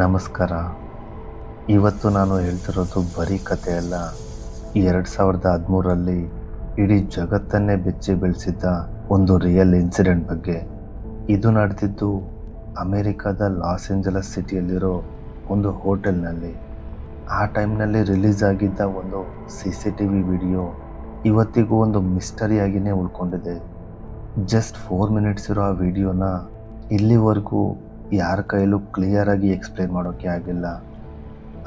ನಮಸ್ಕಾರ. ಇವತ್ತು ನಾನು ಹೇಳ್ತಿರೋದು ಬರೀ ಕಥೆ ಅಲ್ಲ. 2013ರಲ್ಲಿ ಇಡೀ ಜಗತ್ತನ್ನೇ ಬೆಚ್ಚಿ ಬೀಳಿಸಿದ್ದ ಒಂದು ರಿಯಲ್ ಇನ್ಸಿಡೆಂಟ್ ಬಗ್ಗೆ. ಇದು ನಡೆದಿದ್ದು ಅಮೇರಿಕಾದ ಲಾಸ್ ಏಂಜಲಸ್ ಸಿಟಿಯಲ್ಲಿರೋ ಒಂದು ಹೋಟೆಲ್ನಲ್ಲಿ. ಆ ಟೈಮ್ನಲ್ಲಿ ರಿಲೀಸ್ ಆಗಿದ್ದ ಒಂದು CCTV ವಿಡಿಯೋ ಇವತ್ತಿಗೂ ಒಂದು ಮಿಸ್ಟರಿಯಾಗಿಯೇ ಉಳ್ಕೊಂಡಿದೆ. ಜಸ್ಟ್ 4 ಮಿನಿಟ್ಸ್ ಇರೋ ಆ ವಿಡಿಯೋನ ಇಲ್ಲಿವರೆಗೂ ಯಾರ ಕೈಯಲ್ಲೂ ಕ್ಲಿಯರಾಗಿ ಎಕ್ಸ್ಪ್ಲೇನ್ ಮಾಡೋಕ್ಕೆ ಆಗಿಲ್ಲ.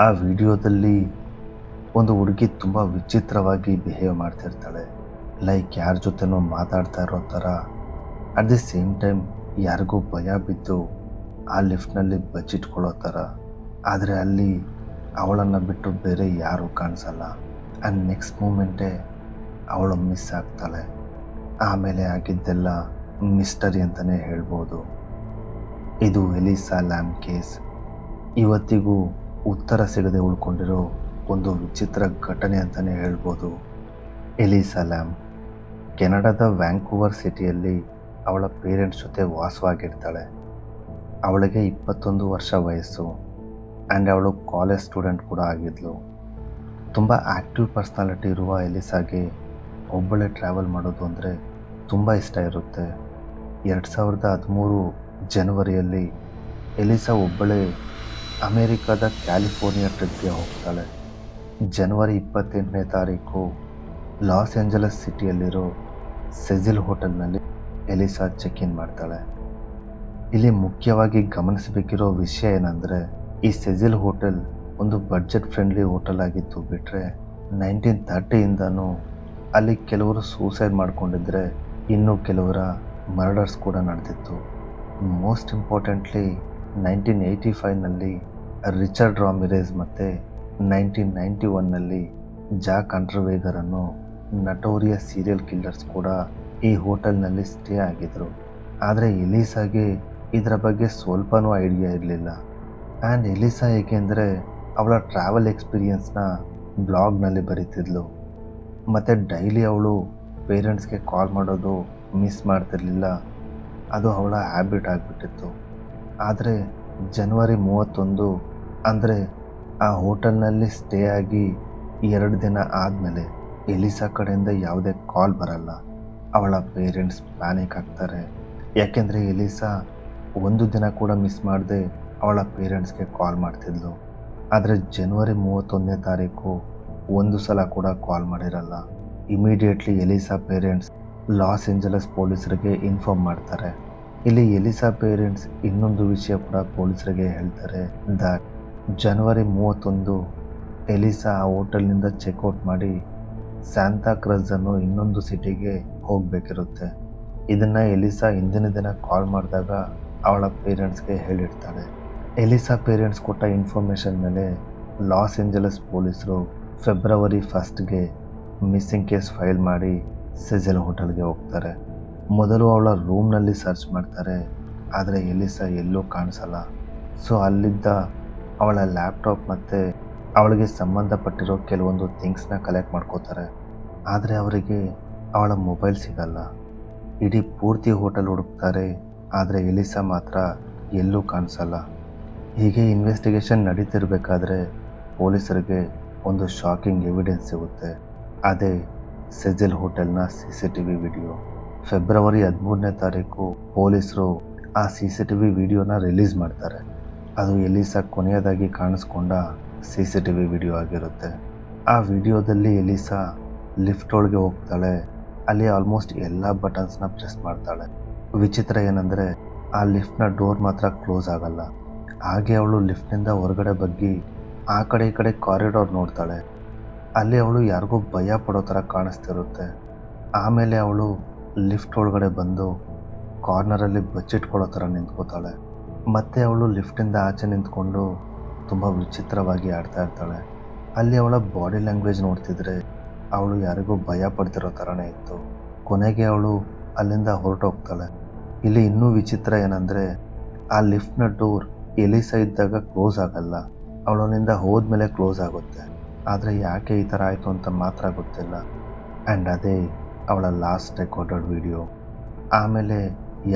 ಆ ವಿಡಿಯೋದಲ್ಲಿ ಒಂದು ಹುಡುಗಿ ತುಂಬ ವಿಚಿತ್ರವಾಗಿ ಬಿಹೇವ್ ಮಾಡ್ತಿರ್ತಾಳೆ. ಲೈಕ್ ಯಾರ ಜೊತೆನೋ ಮಾತಾಡ್ತಾ ಇರೋ ಥರ. ಅಟ್ ದಿ ಸೇಮ್ ಟೈಮ್ ಯಾರಿಗೂ ಭಯ ಬಿದ್ದು ಆ ಲಿಫ್ಟ್ನಲ್ಲಿ ಬಚ್ಚಿಟ್ಕೊಳ್ಳೋ ಥರ. ಆದರೆ ಅಲ್ಲಿ ಅವಳನ್ನು ಬಿಟ್ಟು ಬೇರೆ ಯಾರೂ ಕಾಣಿಸಲ್ಲ. ಆ್ಯಂಡ್ ನೆಕ್ಸ್ಟ್ ಮೂಮೆಂಟೇ ಅವಳು ಮಿಸ್ ಆಗ್ತಾಳೆ. ಆಮೇಲೆ ಆಗಿದ್ದೆಲ್ಲ ಮಿಸ್ಟರಿ ಅಂತಲೇ ಹೇಳ್ಬೋದು. ಇದು ಎಲಿಸಾ ಲ್ಯಾಮ್ ಕೇಸ್. ಇವತ್ತಿಗೂ ಉತ್ತರ ಸಿಗದೆ ಉಳ್ಕೊಂಡಿರೋ ಒಂದು ವಿಚಿತ್ರ ಘಟನೆ ಅಂತಲೇ ಹೇಳ್ಬೋದು. ಎಲಿಸಾ ಲ್ಯಾಮ್ ಕೆನಡಾದ ವ್ಯಾಂಕೂವರ್ ಸಿಟಿಯಲ್ಲಿ ಅವಳ ಪೇರೆಂಟ್ಸ್ ಜೊತೆ ವಾಸವಾಗಿರ್ತಾಳೆ. ಅವಳಿಗೆ 21 ವರ್ಷ ವಯಸ್ಸು. ಆ್ಯಂಡ್ ಅವಳು ಕಾಲೇಜ್ ಸ್ಟೂಡೆಂಟ್ ಕೂಡ ಆಗಿದ್ಲು. ತುಂಬ ಆ್ಯಕ್ಟಿವ್ ಪರ್ಸ್ನಾಲಿಟಿ ಇರುವ ಎಲಿಸಾಗೆ ಒಬ್ಬಳೇ ಟ್ರಾವೆಲ್ ಮಾಡೋದು ಅಂದರೆ ತುಂಬ ಇಷ್ಟ ಇರುತ್ತೆ. 2013 ಜನವರಿಯಲ್ಲಿ ಎಲಿಸಾ ಒಬ್ಬಳೇ ಅಮೇರಿಕಾದ ಕ್ಯಾಲಿಫೋರ್ನಿಯಾ ಟ್ರಿಪ್ಗೆ ಹೋಗ್ತಾಳೆ. ಜನವರಿ 28ನೇ ತಾರೀಕು ಲಾಸ್ ಏಂಜಲಸ್ ಸಿಟಿಯಲ್ಲಿರೋ ಸೆಜಿಲ್ ಹೋಟೆಲ್ನಲ್ಲಿ ಎಲಿಸಾ ಚೆಕ್ ಇನ್ ಮಾಡ್ತಾಳೆ. ಇಲ್ಲಿ ಮುಖ್ಯವಾಗಿ ಗಮನಿಸಬೇಕಿರೋ ವಿಷಯ ಏನಂದರೆ, ಈ ಸೆಜಿಲ್ ಹೋಟೆಲ್ ಒಂದು ಬಡ್ಜೆಟ್ ಫ್ರೆಂಡ್ಲಿ ಹೋಟೆಲ್ ಆಗಿತ್ತು ಬಿಟ್ಟರೆ 1930ಇಂದನೂ ಅಲ್ಲಿ ಕೆಲವರು ಸೂಸೈಡ್ ಮಾಡಿಕೊಂಡಿದ್ರೆ ಇನ್ನೂ ಕೆಲವರ ಮರ್ಡರ್ಸ್ ಕೂಡ ನಡೆದಿತ್ತು. ಮೋಸ್ಟ್ ಇಂಪಾರ್ಟೆಂಟ್ಲಿ 1985ನಲ್ಲಿ ರಿಚರ್ಡ್ ರಾಮಿರೆಸ್ ಮತ್ತು 1991ನಲ್ಲಿ ಜಾಕ್ ಅಂಡರ್ವೇಗರ್ ಅನ್ನೋ ನಟೋರಿಯಸ್ ಸೀರಿಯಲ್ ಕಿಲ್ಲರ್ಸ್ ಕೂಡ ಈ ಹೋಟೆಲ್ನಲ್ಲಿ ಸ್ಟೇ ಆಗಿದ್ರು. ಆದರೆ ಎಲಿಸಾಗೆ ಇದರ ಬಗ್ಗೆ ಸ್ವಲ್ಪನೂ ಐಡಿಯಾ ಇರಲಿಲ್ಲ. ಆ್ಯಂಡ್ ಎಲಿಸಾ ಏಕೆಂದರೆ ಅವಳ ಟ್ರಾವೆಲ್ ಎಕ್ಸ್ಪೀರಿಯನ್ಸ್ನ ಬ್ಲಾಗ್ನಲ್ಲಿ ಬರೀತಿದ್ಲು. ಮತ್ತು ಡೈಲಿ ಅವಳು ಪೇರೆಂಟ್ಸ್ಗೆ ಕಾಲ್ ಮಾಡೋದು ಮಿಸ್ ಮಾಡ್ತಿರ್ಲಿಲ್ಲ. ಅದು ಅವಳ ಹ್ಯಾಬಿಟ್ ಆಗಿಬಿಟ್ಟಿತ್ತು. ಆದರೆ ಜನವರಿ 31 ಅಂದರೆ ಆ ಹೋಟೆಲ್ನಲ್ಲಿ ಸ್ಟೇ ಆಗಿ 2 ದಿನ ಆದಮೇಲೆ ಎಲಿಸಾ ಕಡೆಯಿಂದ ಯಾವುದೇ ಕಾಲ್ ಬರಲ್ಲ. ಅವಳ ಪೇರೆಂಟ್ಸ್ ಪ್ಯಾನಿಕ್ ಆಗ್ತಾರೆ. ಯಾಕೆಂದರೆ ಎಲಿಸಾ ಒಂದು ದಿನ ಕೂಡ ಮಿಸ್ ಮಾಡದೆ ಅವಳ ಪೇರೆಂಟ್ಸ್ಗೆ ಕಾಲ್ ಮಾಡ್ತಿದ್ಲು. ಆದರೆ ಜನವರಿ 31ನೇ ತಾರೀಕು ಒಂದು ಸಲ ಕೂಡ ಕಾಲ್ ಮಾಡಿರಲ್ಲ. Immediately ELISA parents loss Angeles ಪೊಲೀಸರಿಗೆ ಇನ್ಫಾರ್ಮ್ ಮಾಡ್ತಾರೆ. ಇಲ್ಲಿ ಎಲಿಸಾ ಪೇರೆಂಟ್ಸ್ ಇನ್ನೊಂದು ವಿಷಯ ಕೂಡ ಪೊಲೀಸರಿಗೆ ಹೇಳ್ತಾರೆ. ಜನವರಿ 31 ಎಲಿಸಾ ಆ ಹೋಟೆಲ್ನಿಂದ ಚೆಕ್ಔಟ್ ಮಾಡಿ ಸ್ಯಾಂತಾ ಕ್ರಸ್ ಅನ್ನೋ ಇನ್ನೊಂದು ಸಿಟಿಗೆ ಹೋಗಬೇಕಿರುತ್ತೆ. ಇದನ್ನು ಎಲಿಸಾ ಹಿಂದಿನ ದಿನ ಕಾಲ್ ಮಾಡಿದಾಗ ಅವಳ ಪೇರೆಂಟ್ಸ್ಗೆ ಹೇಳಿರ್ತಾಳೆ. ಎಲಿಸಾ ಪೇರೆಂಟ್ಸ್ ಕೊಟ್ಟ ಇನ್ಫಾರ್ಮೇಷನ್ ಮೇಲೆ ಲಾಸ್ ಏಂಜಲಸ್ ಪೊಲೀಸರು ಫೆಬ್ರವರಿ 1ಗೆ ಮಿಸ್ಸಿಂಗ್ ಕೇಸ್ ಫೈಲ್ ಮಾಡಿ ಸೆಜಿಲ್ ಹೋಟೆಲ್ಗೆ ಹೋಗ್ತಾರೆ. ಮೊದಲು ಅವಳ ರೂಮ್ನಲ್ಲಿ ಸರ್ಚ್ ಮಾಡ್ತಾರೆ. ಆದರೆ ಎಲಿಸಾ ಎಲ್ಲೂ ಕಾಣಿಸಲ್ಲ. ಸೊ ಅಲ್ಲಿದ್ದ ಅವಳ ಲ್ಯಾಪ್ಟಾಪ್ ಮತ್ತು ಅವಳಿಗೆ ಸಂಬಂಧಪಟ್ಟಿರೋ ಕೆಲವೊಂದು ಥಿಂಗ್ಸ್ನ ಕಲೆಕ್ಟ್ ಮಾಡ್ಕೋತಾರೆ. ಆದರೆ ಅವರಿಗೆ ಅವಳ ಮೊಬೈಲ್ ಸಿಗಲ್ಲ. ಇಡೀ ಪೂರ್ತಿ ಹೋಟೆಲ್ ಹುಡುಕ್ತಾರೆ. ಆದರೆ ಎಲಿಸಾ ಮಾತ್ರ ಎಲ್ಲೂ ಕಾಣಿಸಲ್ಲ. ಹೀಗೆ ಇನ್ವೆಸ್ಟಿಗೇಷನ್ ನಡೀತಿರ್ಬೇಕಾದ್ರೆ ಪೊಲೀಸರಿಗೆ ಒಂದು ಶಾಕಿಂಗ್ ಎವಿಡೆನ್ಸ್ ಸಿಗುತ್ತೆ. ಅದೇ ಸೆಜಿಲ್ ಹೋಟೆಲ್ನ CCTV ವಿಡಿಯೋ. ಫೆಬ್ರವರಿ 13ನೇ ತಾರೀಕು ಪೊಲೀಸರು ಆ CCTV ವಿಡಿಯೋನ ರಿಲೀಸ್ ಮಾಡ್ತಾರೆ. ಅದು ಎಲಿಸಾ ಕೊನೆಯದಾಗಿ ಕಾಣಿಸ್ಕೊಂಡ CCTV ವಿಡಿಯೋ ಆಗಿರುತ್ತೆ. ಆ ವಿಡಿಯೋದಲ್ಲಿ ಎಲಿಸಾ ಲಿಫ್ಟ್ ಒಳಗೆ ಹೋಗ್ತಾಳೆ. ಅಲ್ಲಿ ಆಲ್ಮೋಸ್ಟ್ ಎಲ್ಲ ಬಟನ್ಸ್ನ ಪ್ರೆಸ್ ಮಾಡ್ತಾಳೆ. ವಿಚಿತ್ರ ಏನಂದರೆ ಆ ಲಿಫ್ಟ್ನ ಡೋರ್ ಮಾತ್ರ ಕ್ಲೋಸ್ ಆಗಲ್ಲ. ಹಾಗೆ ಅವಳು ಲಿಫ್ಟ್ನಿಂದ ಹೊರಗಡೆ ಬಗ್ಗಿ ಆ ಕಡೆ ಈ ಕಡೆ ಕಾರಿಡಾರ್ ನೋಡ್ತಾಳೆ. ಅಲ್ಲಿ ಅವಳು ಯಾರಿಗೂ ಭಯ ಪಡೋ ಥರ ಕಾಣಿಸ್ತಿರುತ್ತೆ. ಆಮೇಲೆ ಅವಳು ಲಿಫ್ಟ್ ಒಳಗಡೆ ಬಂದು ಕಾರ್ನರಲ್ಲಿ ಬಚ್ಚಿಟ್ಕೊಳ್ಳೋ ಥರ ನಿಂತ್ಕೋತಾಳೆ. ಮತ್ತು ಅವಳು ಲಿಫ್ಟಿಂದ ಆಚೆ ನಿಂತ್ಕೊಂಡು ತುಂಬ ವಿಚಿತ್ರವಾಗಿ ಆಡ್ತಾ ಇರ್ತಾಳೆ. ಅಲ್ಲಿ ಅವಳ ಬಾಡಿ ಲ್ಯಾಂಗ್ವೇಜ್ ನೋಡ್ತಿದ್ರೆ ಅವಳು ಯಾರಿಗೂ ಭಯ ಪಡ್ತಿರೋ ಥರನೇ ಇತ್ತು. ಕೊನೆಗೆ ಅವಳು ಅಲ್ಲಿಂದ ಹೊರಟೋಗ್ತಾಳೆ. ಇಲ್ಲಿ ಇನ್ನೂ ವಿಚಿತ್ರ ಏನಂದರೆ ಆ ಲಿಫ್ಟ್ನ ಡೋರ್ ಎಲಿಸಾ ಇದ್ದಾಗ ಕ್ಲೋಸ್ ಆಗಲ್ಲ. ಅವಳಲ್ಲಿಂದ ಹೋದ್ಮೇಲೆ ಕ್ಲೋಸ್ ಆಗುತ್ತೆ. ಆದರೆ ಯಾಕೆ ಈ ಥರ ಆಯಿತು ಅಂತ ಮಾತ್ರ ಗೊತ್ತಿಲ್ಲ. ಆ್ಯಂಡ್ ಅದೇ ಅವಳ ಲಾಸ್ಟ್ ರೆಕಾರ್ಡೆಡ್ ವಿಡಿಯೋ. ಆಮೇಲೆ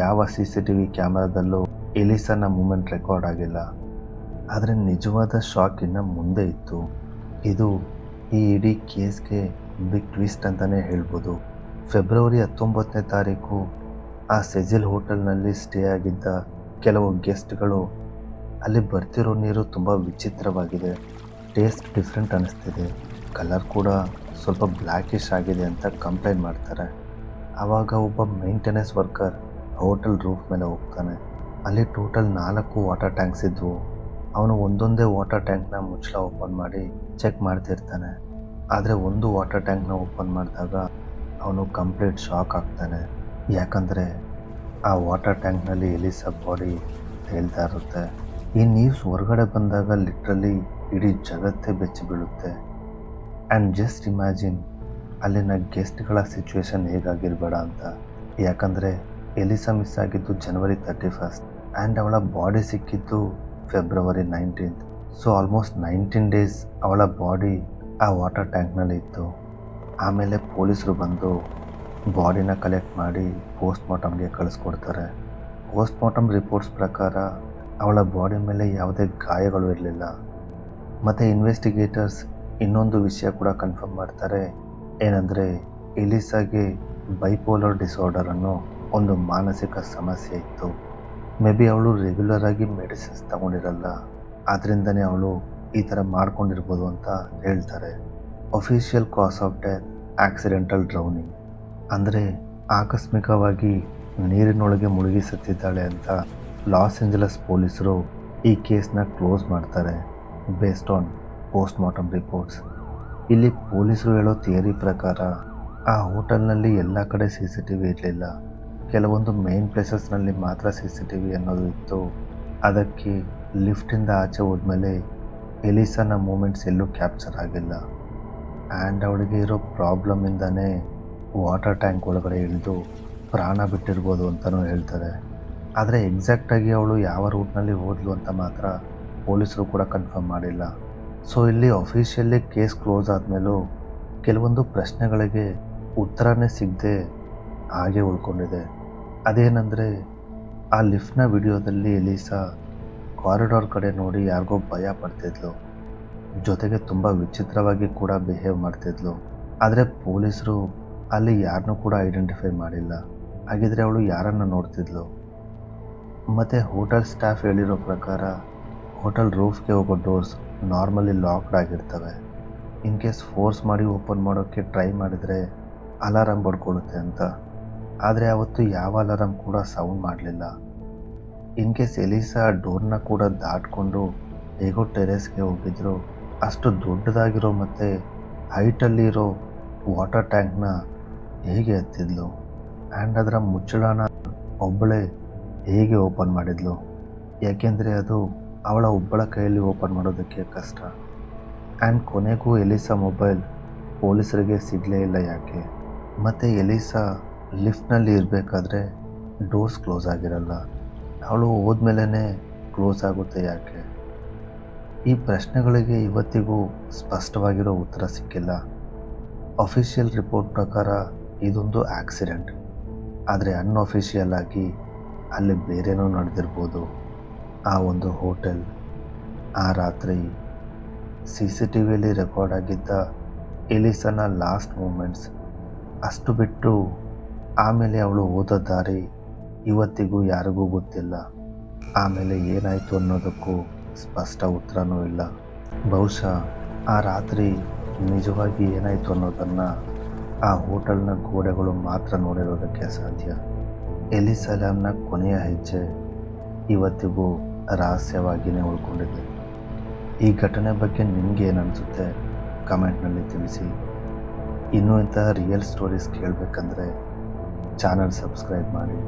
ಯಾವ CCTV ಕ್ಯಾಮ್ರಾದಲ್ಲೂ ಎಲಿಸಾನ ಮೂಮೆಂಟ್ ರೆಕಾರ್ಡ್ ಆಗಿಲ್ಲ. ಆದರೆ ನಿಜವಾದ ಶಾಕ್ ಇನ್ನು ಮುಂದೆ ಇತ್ತು. ಇದು ಈ ಇಡೀ ಕೇಸ್ಗೆ ಬಿಗ್ ಟ್ವಿಸ್ಟ್ ಅಂತಲೇ ಹೇಳ್ಬೋದು. ಫೆಬ್ರವರಿ 19ನೇ ತಾರೀಕು ಆ ಸೆಜಿಲ್ ಹೋಟೆಲ್ನಲ್ಲಿ ಸ್ಟೇ ಆಗಿದ್ದ ಕೆಲವು ಗೆಸ್ಟ್ಗಳು ಅಲ್ಲಿ ಬರ್ತಿರೋ ನೀರು ತುಂಬ ವಿಚಿತ್ರವಾಗಿದೆ, ಟೇಸ್ಟ್ ಡಿಫ್ರೆಂಟ್ ಅನ್ನಿಸ್ತಿದೆ, ಕಲರ್ ಕೂಡ ಸ್ವಲ್ಪ ಬ್ಲ್ಯಾಕಿಶ್ ಆಗಿದೆ ಅಂತ ಕಂಪ್ಲೇಂಟ್ ಮಾಡ್ತಾರೆ. ಆವಾಗ ಒಬ್ಬ ಮೇಂಟೆನೆನ್ಸ್ ವರ್ಕರ್ ಹೋಟೆಲ್ ರೂಫ್ ಮೇಲೆ ಹೋಗ್ತಾನೆ. ಅಲ್ಲಿ ಟೋಟಲ್ 4 ವಾಟರ್ ಟ್ಯಾಂಕ್ಸ್ ಇದ್ವು. ಅವನು ಒಂದೊಂದೇ ವಾಟರ್ ಟ್ಯಾಂಕ್ನ ಮುಚ್ಚಳ ಓಪನ್ ಮಾಡಿ ಚೆಕ್ ಮಾಡ್ತಿರ್ತಾನೆ. ಆದರೆ ಒಂದು ವಾಟರ್ ಟ್ಯಾಂಕ್ನ ಓಪನ್ ಮಾಡಿದಾಗ ಅವನು ಕಂಪ್ಲೀಟ್ ಶಾಕ್ ಆಗ್ತಾನೆ. ಯಾಕಂದರೆ ಆ ವಾಟರ್ ಟ್ಯಾಂಕ್ನಲ್ಲಿ ಎಲಿಸಾ ಬಾಡಿ ತೇಲ್ತಾ ಇರುತ್ತೆ. ಈ ನ್ಯೂಸ್ ಹೊರಗಡೆ ಬಂದಾಗ ಲಿಟ್ರಲಿ ಇಡೀ ಜಗತ್ತೇ ಬೆಚ್ಚಿ ಬೀಳುತ್ತೆ. ಆ್ಯಂಡ್ ಜಸ್ಟ್ ಇಮ್ಯಾಜಿನ್ ಅಲ್ಲಿನ ಗೆಸ್ಟ್ಗಳ ಸಿಚುವೇಶನ್ ಹೇಗಾಗಿರಬೇಡ ಅಂತ. ಯಾಕಂದರೆ ಎಲಿಸಾ ಮಿಸ್ ಆಗಿದ್ದು ಜನವರಿ 31 ಆ್ಯಂಡ್ ಅವಳ ಬಾಡಿ ಸಿಕ್ಕಿದ್ದು ಫೆಬ್ರವರಿ 19. ಸೊ ಆಲ್ಮೋಸ್ಟ್ 19 ಡೇಸ್ ಅವಳ ಬಾಡಿ ಆ ವಾಟರ್ ಟ್ಯಾಂಕ್ನಲ್ಲಿ ಇತ್ತು. ಆಮೇಲೆ ಪೊಲೀಸರು ಬಂದು ಬಾಡಿನ ಕಲೆಕ್ಟ್ ಮಾಡಿ ಪೋಸ್ಟ್ಮಾರ್ಟಮ್ಗೆ ಕಳಿಸ್ಕೊಡ್ತಾರೆ. ಪೋಸ್ಟ್ಮಾರ್ಟಮ್ ರಿಪೋರ್ಟ್ಸ್ ಪ್ರಕಾರ ಅವಳ ಬಾಡಿ ಮೇಲೆ ಯಾವುದೇ ಗಾಯಗಳು ಇರಲಿಲ್ಲ. ಮತ್ತು ಇನ್ವೆಸ್ಟಿಗೇಟರ್ಸ್ ಇನ್ನೊಂದು ವಿಷಯ ಕೂಡ ಕನ್ಫರ್ಮ್ ಮಾಡ್ತಾರೆ. ಏನಂದರೆ ಎಲಿಸಾಗೆ ಬೈಪೋಲರ್ ಡಿಸಾರ್ಡರ್ ಅನ್ನೋ ಒಂದು ಮಾನಸಿಕ ಸಮಸ್ಯೆ ಇತ್ತು. ಮೇ ಬಿ ಅವಳು ರೆಗ್ಯುಲರ್ ಆಗಿ ಮೆಡಿಸಿನ್ಸ್ ತಗೊಂಡಿರಲ್ಲ, ಆದ್ದರಿಂದನೇ ಅವಳು ಈ ಥರ ಮಾಡ್ಕೊಂಡಿರ್ಬೋದು ಅಂತ ಹೇಳ್ತಾರೆ. Official cause of death accidental drowning, ಅಂದರೆ ಆಕಸ್ಮಿಕವಾಗಿ ನೀರಿನೊಳಗೆ ಮುಳುಗಿ ಸತ್ತಿದ್ದಾಳೆ ಅಂತ ಲಾಸ್ ಏಂಜಲಸ್ ಪೊಲೀಸರು ಈ ಕೇಸ್ನ ಕ್ಲೋಸ್ ಮಾಡ್ತಾರೆ ಬೇಸ್ಡ್ ಆನ್ ಪೋಸ್ಟ್ಮಾರ್ಟಮ್ ರಿಪೋರ್ಟ್ಸ್. ಇಲ್ಲಿ ಪೊಲೀಸರು ಹೇಳೋ ಥಿಯರಿ ಪ್ರಕಾರ ಆ ಹೋಟೆಲ್ನಲ್ಲಿ ಎಲ್ಲ ಕಡೆ CCTV ಇರಲಿಲ್ಲ. ಕೆಲವೊಂದು ಮೇನ್ ಪ್ಲೇಸಸ್ನಲ್ಲಿ ಮಾತ್ರ CCTV ಅನ್ನೋದು ಇತ್ತು. ಅದಕ್ಕೆ ಲಿಫ್ಟಿಂದ ಆಚೆ ಹೋದ್ಮೇಲೆ ಎಲಿಸಾನ ಮೂಮೆಂಟ್ಸ್ ಎಲ್ಲೂ ಕ್ಯಾಪ್ಚರ್ ಆಗಿಲ್ಲ. ಆ್ಯಂಡ್ ಅವಳಿಗೆ ಇರೋ ಪ್ರಾಬ್ಲಮಿಂದನೇ ವಾಟರ್ ಟ್ಯಾಂಕ್ ಒಳಗಡೆ ಇಳಿದು ಪ್ರಾಣ ಬಿಟ್ಟಿರ್ಬೋದು ಅಂತಲೂ ಹೇಳ್ತಾರೆ. ಆದರೆ ಎಕ್ಸಾಕ್ಟಾಗಿ ಅವಳು ಯಾವ ರೂಟ್ನಲ್ಲಿ ಹೋದ್ಲು ಅಂತ ಮಾತ್ರ ಪೊಲೀಸರು ಕೂಡ ಕನ್ಫರ್ಮ್ ಮಾಡಿಲ್ಲ. ಸೊ ಇಲ್ಲಿ ಅಫಿಷಿಯಲಿ ಕೇಸ್ ಕ್ಲೋಸ್ ಆದಮೇಲೂ ಕೆಲವೊಂದು ಪ್ರಶ್ನೆಗಳಿಗೆ ಉತ್ತರನೇ ಸಿಗದೆ ಹಾಗೆ ಉಳ್ಕೊಂಡಿದೆ. ಅದೇನೆಂದರೆ ಆ ಲಿಫ್ಟ್ನ ವಿಡಿಯೋದಲ್ಲಿ ಎಲಿಸಾ ಕಾರಿಡಾರ್ ಕಡೆ ನೋಡಿ ಯಾರಿಗೋ ಭಯ ಪಡ್ತಿದ್ಲು, ಜೊತೆಗೆ ತುಂಬ ವಿಚಿತ್ರವಾಗಿ ಕೂಡ ಬಿಹೇವ್ ಮಾಡ್ತಿದ್ಲು. ಆದರೆ ಪೊಲೀಸರು ಅಲ್ಲಿ ಯಾರನ್ನೂ ಕೂಡ ಐಡೆಂಟಿಫೈ ಮಾಡಿಲ್ಲ. ಹಾಗಿದ್ರೆ ಅವಳು ಯಾರನ್ನು ನೋಡ್ತಿದ್ಲು? ಮತ್ತು ಹೋಟೆಲ್ ಸ್ಟಾಫ್ ಹೇಳಿರೋ ಪ್ರಕಾರ ಹೋಟೆಲ್ ರೂಫ್ಗೆ ಹೋಗೋ ಡೋರ್ಸ್ ನಾರ್ಮಲಿ ಲಾಕ್ಡ್ ಆಗಿರ್ತವೆ. ಇನ್ ಕೇಸ್ ಫೋರ್ಸ್ ಮಾಡಿ ಓಪನ್ ಮಾಡೋಕ್ಕೆ ಟ್ರೈ ಮಾಡಿದರೆ ಅಲಾರಾಮ್ ಬಡ್ಕೊಳ್ಳುತ್ತೆ ಅಂತ. ಆದರೆ ಅವತ್ತು ಯಾವ ಅಲಾರಾಮ್ ಕೂಡ ಸೌಂಡ್ ಮಾಡಲಿಲ್ಲ. ಇನ್ ಕೇಸ್ ಎಲಿಸಾ ಡೋರ್ನ ಕೂಡ ದಾಟ್ಕೊಂಡು ಹೇಗೋ ಟೆರೇಸ್ಗೆ ಹೋಗಿದ್ರು, ಅಷ್ಟು ದೊಡ್ಡದಾಗಿರೋ ಮತ್ತು ಹೈಟಲ್ಲಿರೋ ವಾಟರ್ ಟ್ಯಾಂಕ್ನ ಹೇಗೆ ಎತ್ತಿದ್ಲು? ಆ್ಯಂಡ್ ಅದರ ಮುಚ್ಚಳನ ಒಬ್ಬಳೇ ಹೇಗೆ ಓಪನ್ ಮಾಡಿದ್ಲು? ಯಾಕೆಂದರೆ ಅದು ಅವಳ ಒಬ್ಬಳ ಕೈಯಲ್ಲಿ ಓಪನ್ ಮಾಡೋದಕ್ಕೆ ಕಷ್ಟ. ಆ್ಯಂಡ್ ಕೊನೆಗೂ ಎಲಿಸಾ ಮೊಬೈಲ್ ಪೊಲೀಸರಿಗೆ ಸಿಗಲೇ ಇಲ್ಲ ಯಾಕೆ? ಮತ್ತು ಎಲಿಸಾ ಲಿಫ್ಟ್ನಲ್ಲಿ ಇರಬೇಕಾದ್ರೆ ಡೋರ್ಸ್ ಕ್ಲೋಸ್ ಆಗಿರಲ್ಲ, ಅವಳು ಹೋದ್ಮೇಲೆ ಕ್ಲೋಸ್ ಆಗುತ್ತೆ ಯಾಕೆ? ಈ ಪ್ರಶ್ನೆಗಳಿಗೆ ಇವತ್ತಿಗೂ ಸ್ಪಷ್ಟವಾಗಿರೋ ಉತ್ತರ ಸಿಕ್ಕಿಲ್ಲ. ಅಫಿಷಿಯಲ್ ರಿಪೋರ್ಟ್ ಪ್ರಕಾರ ಇದೊಂದು ಆಕ್ಸಿಡೆಂಟ್, ಆದರೆ ಅನ್ಅಫಿಷಿಯಲ್ ಆಗಿ ಅಲ್ಲಿ ಬೇರೇನೋ ನಡೆದಿರ್ಬೋದು. ಆ ಒಂದು ಹೋಟೆಲ್, ಆ ರಾತ್ರಿ CCTVಯಲ್ಲಿ ರೆಕಾರ್ಡ್ ಆಗಿದ್ದ ಎಲಿಸಾನ ಲಾಸ್ಟ್ ಮೂಮೆಂಟ್ಸ್, ಅಷ್ಟು ಬಿಟ್ಟು ಆಮೇಲೆ ಅವಳು ಹೋದ ದಾರಿ ಇವತ್ತಿಗೂ ಯಾರಿಗೂ ಗೊತ್ತಿಲ್ಲ. ಆಮೇಲೆ ಏನಾಯಿತು ಅನ್ನೋದಕ್ಕೂ ಸ್ಪಷ್ಟ ಉತ್ತರನೂ ಇಲ್ಲ. ಬಹುಶಃ ಆ ರಾತ್ರಿ ನಿಜವಾಗಿ ಏನಾಯಿತು ಅನ್ನೋದನ್ನು ಆ ಹೋಟೆಲ್ನ ಗೋಡೆಗಳು ಮಾತ್ರ ನೋಡಿರೋದಕ್ಕೆ ಸಾಧ್ಯ. ಎಲಿಸಾ ಲ್ಯಾಮ್ನ ಕೊನೆಯ ಹೆಜ್ಜೆ ಇವತ್ತಿಗೂ ರಹಸ್ಯವಾಗಿಯೇ ಉಳ್ಕೊಂಡಿದೆ. ಈ ಘಟನೆ ಬಗ್ಗೆ ನಿಮಗೆ ಏನು ಅನಿಸುತ್ತೆ ಕಮೆಂಟ್ನಲ್ಲಿ ತಿಳಿಸಿ. ಇನ್ನೂ ಇಂತಹ ರಿಯಲ್ ಸ್ಟೋರೀಸ್ ಕೇಳಬೇಕಂದ್ರೆ ಚಾನಲ್ ಸಬ್ಸ್ಕ್ರೈಬ್ ಮಾಡಿ.